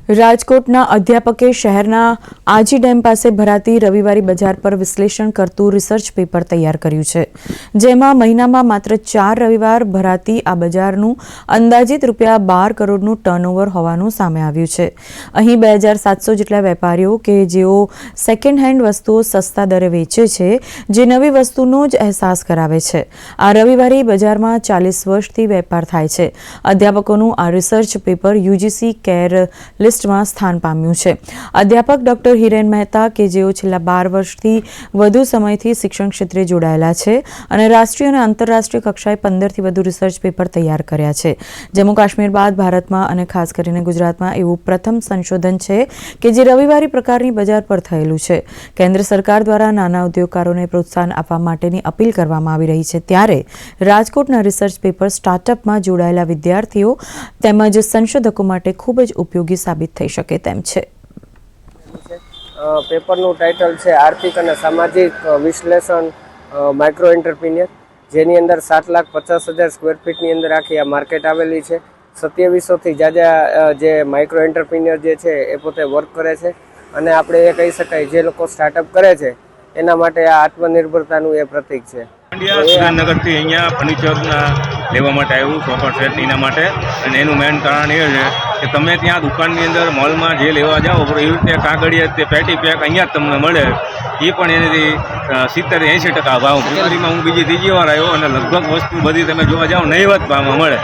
રાજકોટના અધ્યાપકે શહેરના આજી ડેમ પાસે ભરાતી રવિવારી બજાર પર વિશ્લેષણ કરતું રિસર્ચ પેપર તૈયાર કર્યું છે, જેમાં મહિનામાં માત્ર 4 રવિવાર ભરાતી આ બજારનું અંદાજિત ₹12 કરોડનું ટર્નઓવર હોવાનું સામે આવ્યું છે। અહીં 2700 જેટલા વેપારીઓ કે જેઓ સેકન્ડ હેન્ડ વસ્તુઓ સસ્તા દરે વેચે છે, જે નવી વસ્તુનો જ અહેસાસ કરાવે છે। આ રવિવારી બજારમાં 40 વર્ષથી વેપાર થાય છે। અધ્યાપકોનું આ રિસર્ચ પેપર યુજીસી કેર લિસ્ટમાં સ્થાન પામ્યું છે। અધ્યાપક ડોક્ટર હિરેન મહેતા કે જેઓ છેલ્લા 12 વર્ષથી વધુ સમયથી શિક્ષણ ક્ષેત્રે જોડાયેલા છે અને રાષ્ટ્રીય અને આંતરરાષ્ટ્રીય કક્ષાએ 15થી વધુ રિસર્ચ પેપર તૈયાર કર્યા છે। જમ્મુ કાશ્મીર બાદ ભારતમાં અને ખાસ કરીને ગુજરાતમાં એવું પ્રથમ સંશોધન છે કે જે રવિવારી પ્રકારની બજાર પર થયેલું છે। કેન્દ્ર સરકાર દ્વારા નાના ઉદ્યોગકારોને પ્રોત્સાહન આપવા માટેની અપીલ કરવામાં આવી રહી છે, ત્યારે રાજકોટના રિસર્ચ પેપર સ્ટાર્ટઅપમાં જોડાયેલા વિદ્યાર્થીઓ તેમજ સંશોધકો માટે ખૂબ જ ઉપયોગી સાબિત થઈ શકે તેમ છે। પેપરનું ટાઇટલ છે આર્થિક અને સામાજિક વિશ્લેષણ માઇક્રો એન્ટરપ્રિન્યોર, જેની અંદર 7,50,000 સ્ક્વેર ફીટની અંદર આખી આ માર્કેટ આવેલી છે। 2700થી જાજા જે માઇક્રો એન્ટરપ્રિન્યોર જે છે એ પોતે વર્ક કરે છે અને આપણે એ કહી શકાય જે લોકો સ્ટાર્ટઅપ કરે છે એના માટે આ આત્મનિર્ભરતાનું એ પ્રતીક છે। સુરેન્દ્રનગરથી અહીંયા ફર્નિચરના લેવા માટે આવ્યું સોફા સેટ એના માટે, અને એનું મેઇન કારણ એ છે કે તમે ત્યાં દુકાનની અંદર મોલમાં જે લેવા જાઓ એવી રીતે કાગળિયા તે પેટી પેક અહીંયા જ તમને મળે, એ પણ એનાથી 70-80% ભાવ। ફેબ્રુઆરીમાં હું બીજી ત્રીજી વાર આવ્યો અને લગભગ વસ્તુ બધી તમે જોવા જાઓ નહીવત ભાવમાં મળે,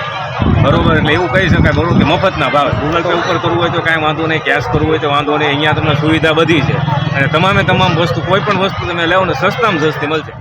બરોબર। એટલે એવું કહી શકાય બરોબર કે મફતના ભાવે ગૂગલ પે ઉપર કરવું હોય તો કાંઈ વાંધો નહીં, કેશ કરવું હોય તો વાંધો નહીં, અહીંયા તમને સુવિધા બધી છે અને તમામ વસ્તુ કોઈ પણ વસ્તુ તમે લેવો ને સસ્તામાં સસ્તી મળશે।